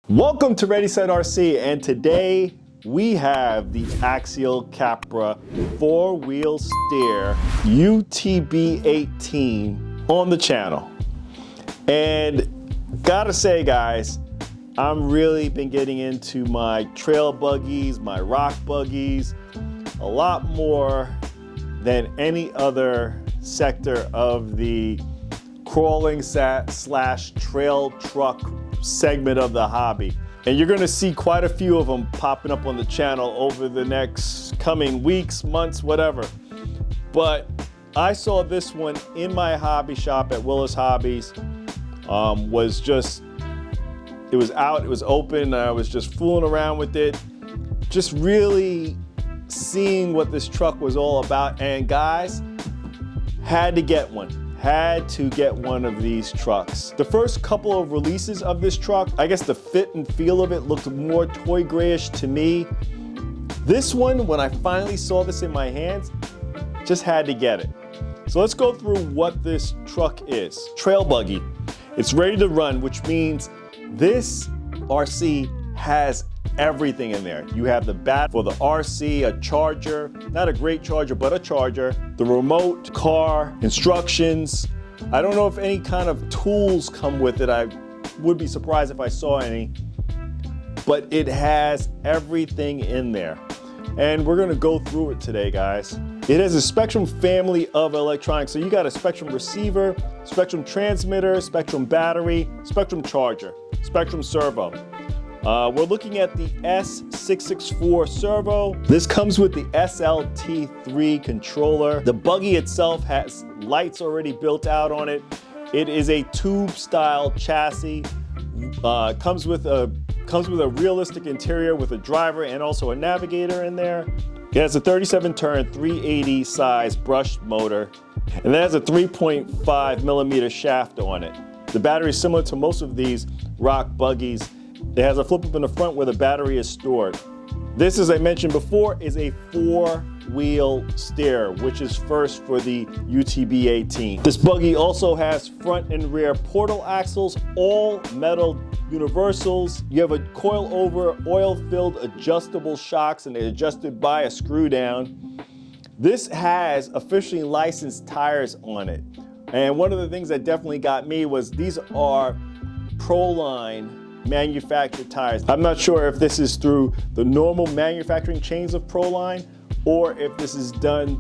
Welcome to Ready Set RC, and today we have the Axial Capra four-wheel steer UTB18 on the channel. And gotta say, guys, I'm really been getting into my trail buggies, my rock buggies, a lot more than any other sector of the crawling slash trail truck segment of the hobby. And you're gonna see quite a few of them popping up on the channel over the next coming weeks, months, whatever. But I saw this one in my hobby shop at Willis Hobbies. It was out, it was open, I was just fooling around with it, just really seeing what this truck was all about. And guys, had to get one of these trucks. The first couple of releases of this truck, I guess the fit and feel of it looked more toy grayish to me. This one, when I finally saw this in my hands, just had to get it. So let's go through what this truck is. Trail buggy. It's ready to run, which means this RC has everything in there. You have the bat for the RC, a charger, not a great charger, but a charger, the remote, car, instructions. I don't know if any kind of tools come with it. I would be surprised if I saw any, but it has everything in there. And we're gonna go through it today, guys. It has a Spectrum family of electronics. So you got a Spectrum receiver, Spectrum transmitter, Spectrum battery, Spectrum charger, Spectrum servo. We're looking at the S664 servo. This comes with the SLT3 controller. The buggy itself has lights already built out on it. It is a tube style chassis. Comes with a realistic interior with a driver and also a navigator in there. It has a 37 turn 380 size brushed motor, and it has a 3.5 millimeter shaft on it. The battery is similar to most of these rock buggies. It has a flip up in the front where the battery is stored. This, as I mentioned before, is a four-wheel steer, which is first for the UTB18. This buggy also has front and rear portal axles, all metal universals. You have a coil-over, oil-filled adjustable shocks, and they're adjusted by a screw down. This has officially licensed tires on it. And one of the things that definitely got me was these are Proline manufactured tires. I'm not sure if this is through the normal manufacturing chains of Proline or if this is done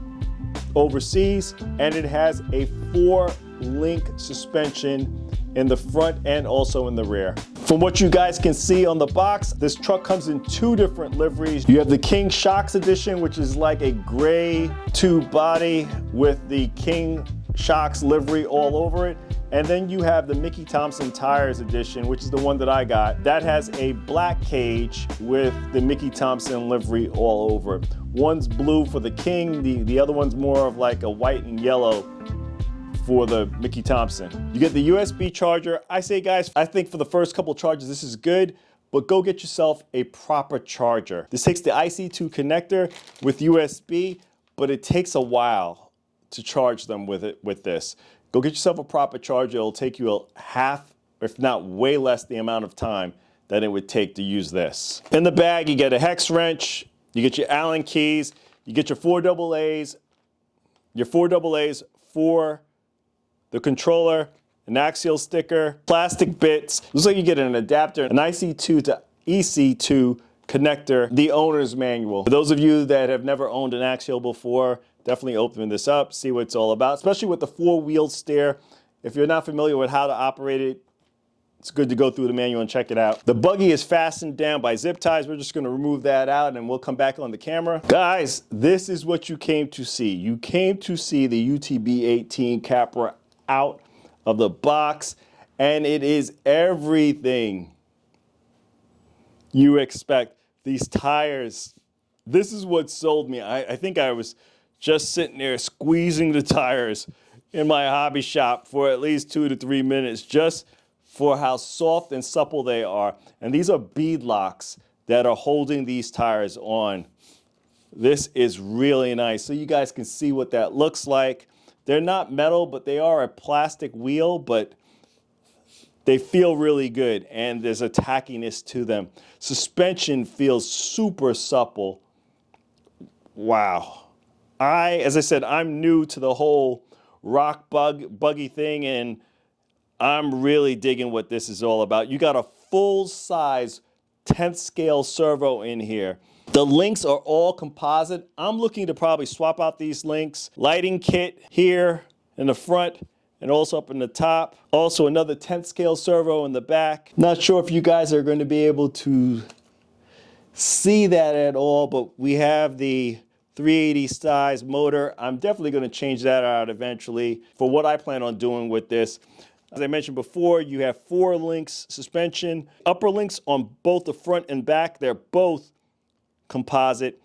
overseas, and it has a 4-link suspension in the front and also in the rear. From what you guys can see on the box, this truck comes in two different liveries. You have the King Shocks Edition, which is like a gray tube body with the King Shocks livery all over it. And then you have the Mickey Thompson Tires Edition, which is the one that I got. That has a black cage with the Mickey Thompson livery all over it. One's blue for the King, the other one's more of like a white and yellow for the Mickey Thompson. You get the USB charger. I say, guys, I think for the first couple charges, this is good, but go get yourself a proper charger. This takes the IC2 connector with USB, but it takes a while to charge them with this. Go get yourself a proper charger. It'll take you a half, if not way less, the amount of time that it would take to use this. In the bag, you get a hex wrench, you get your Allen keys, you get your four AA's for the controller, an axial sticker, plastic bits. Looks like you get an adapter, an IC2 to EC2 connector, the owner's manual. For those of you that have never owned an Axial before, definitely open this up, see what it's all about, especially with the four-wheel steer. If you're not familiar with how to operate it, it's good to go through the manual and check it out. The buggy is fastened down by zip ties. We're just gonna remove that out and we'll come back on the camera. Guys, this is what you came to see. You came to see the UTB18 Capra out of the box, and it is everything you expect. These tires, this is what sold me. I think I was just sitting there squeezing the tires in my hobby shop for at least 2 to 3 minutes just for how soft and supple they are. And these are bead locks that are holding these tires on. This is really nice. So you guys can see what that looks like. They're not metal, but they are a plastic wheel, but They feel really good, and there's a tackiness to them. Suspension feels super supple. Wow. As I said, I'm new to the whole buggy thing, and I'm really digging what this is all about. You got a full-size 10th scale servo in here. The links are all composite. I'm looking to probably swap out these links. Lighting kit here in the front and also up in the top. Also another 10th scale servo in the back. Not sure if you guys are going to be able to see that at all, but we have the 380 size motor. I'm definitely going to change that out eventually for what I plan on doing with this. As I mentioned before, you have 4 links suspension. Upper links on both the front and back. They're both composite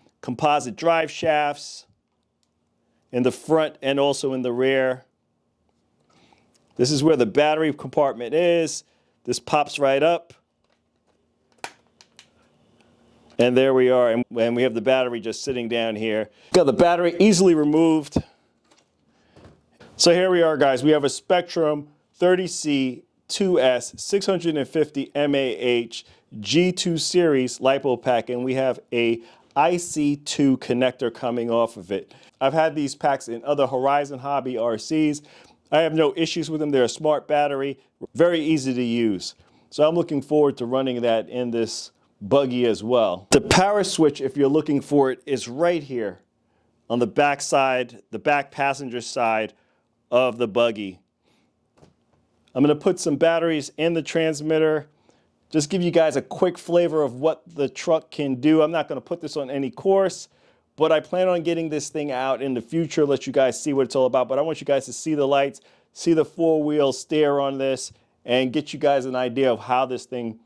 drive shafts in the front and also in the rear. This is where the battery compartment is. This pops right up. And there we are. And we have the battery just sitting down here. Got the battery easily removed. So here we are, guys. We have a Spectrum 30C 2S 650 mAh G2 series LiPo pack, and we have a IC2 connector coming off of it. I've had these packs in other Horizon Hobby RCs. I have no issues with them. They're a smart battery, very easy to use. So I'm looking forward to running that in this buggy as well. The power switch, if you're looking for it, is right here on the back side, the back passenger side of the buggy. I'm going to put some batteries in the transmitter, just give you guys a quick flavor of what the truck can do. I'm not going to put this on any course, but I plan on getting this thing out in the future, let you guys see what it's all about. But I want you guys to see the lights, see the 4-wheel steer on this, and get you guys an idea of how this thing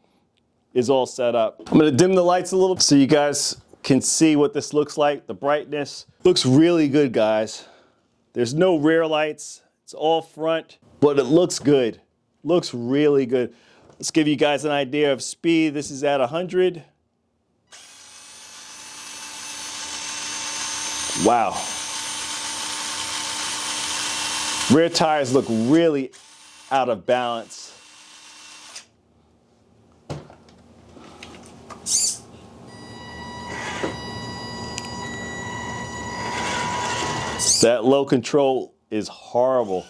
is all set up. I'm going to dim the lights a little so you guys can see what this looks like. The brightness looks really good, guys. There's no rear lights. It's all front, but it looks good. Looks really good. Let's give you guys an idea of speed. This is at 100. Wow. Rear tires look really out of balance. That low control is horrible.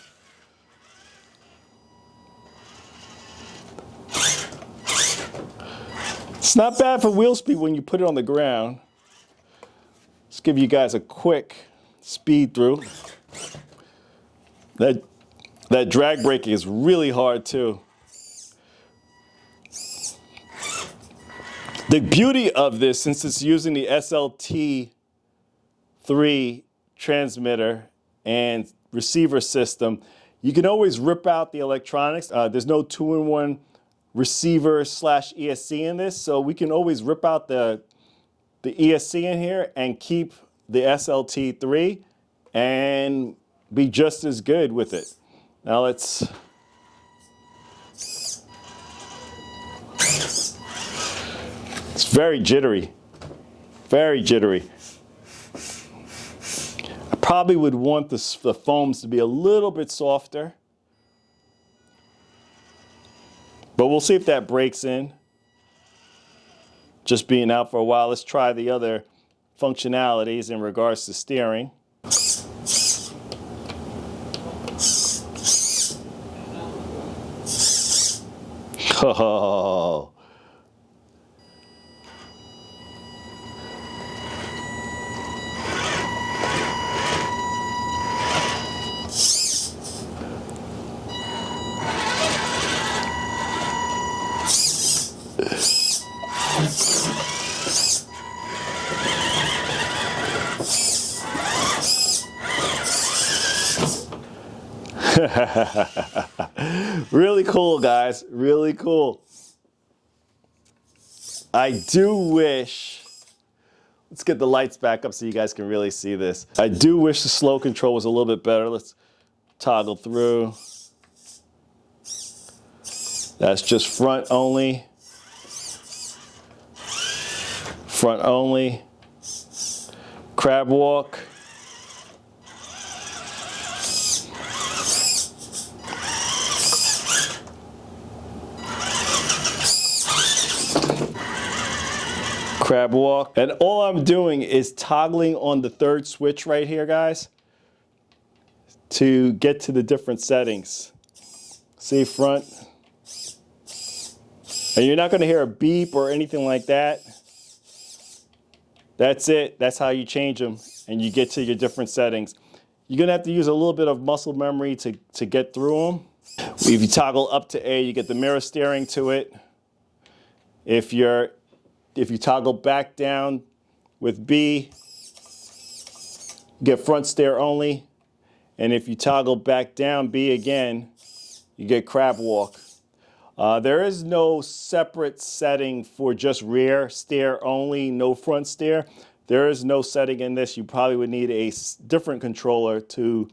It's not bad for wheel speed when you put it on the ground. Let's give you guys a quick speed through. That drag braking is really hard too. The beauty of this, since it's using the SLT3 transmitter and receiver system, you can always rip out the electronics. There's no 2-in-1 receiver / ESC in this, so we can always rip out the ESC in here and keep the SLT3 and be just as good with it. Now it's very jittery, very jittery. I probably would want the foams to be a little bit softer, but we'll see if that breaks in. Just being out for a while, let's try the other functionalities in regards to steering. Oh. Really cool, guys. Really cool. I do wish, let's get the lights back up so you guys can really see this. I do wish the slow control was a little bit better. Let's toggle through. That's just front only. Front only. Crab walk. Crab walk. And all I'm doing is toggling on the third switch right here, guys, to get to the different settings. See, front. And you're not going to hear a beep or anything like that. That's it. That's how you change them and you get to your different settings. You're going to have to use a little bit of muscle memory to get through them. If you toggle up to A, you get the mirror steering to it. If you toggle back down with B, you get front steer only. And if you toggle back down B again, you get crab walk. There is no separate setting for just rear steer only, no front steer. There is no setting in this. You probably would need a different controller to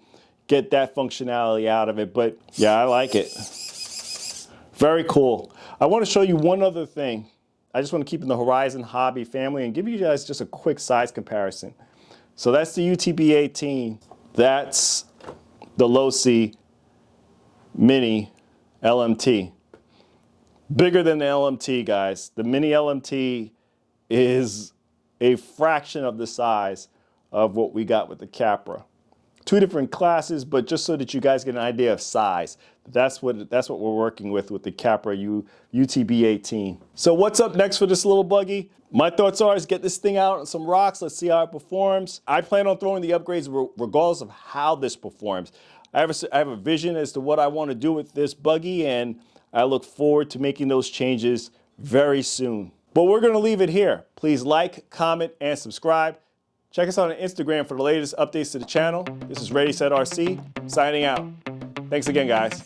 get that functionality out of it. But yeah, I like it. Very cool. I want to show you one other thing. I just want to keep in the Horizon hobby family and give you guys just a quick size comparison. So that's the UTB18. That's the low C Mini LMT. Bigger than the LMT, guys. The Mini LMT is a fraction of the size of what we got with the Capra. Two different classes, but just so that you guys get an idea of size. That's what we're working with the Capra UTB18. So what's up next for this little buggy? My thoughts are is get this thing out on some rocks. Let's see how it performs. I plan on throwing the upgrades regardless of how this performs. I have a vision as to what I want to do with this buggy, and I look forward to making those changes very soon. But we're going to leave it here. Please like, comment, and subscribe. Check us out on Instagram for the latest updates to the channel. This is Ready Set RC, signing out. Thanks again, guys.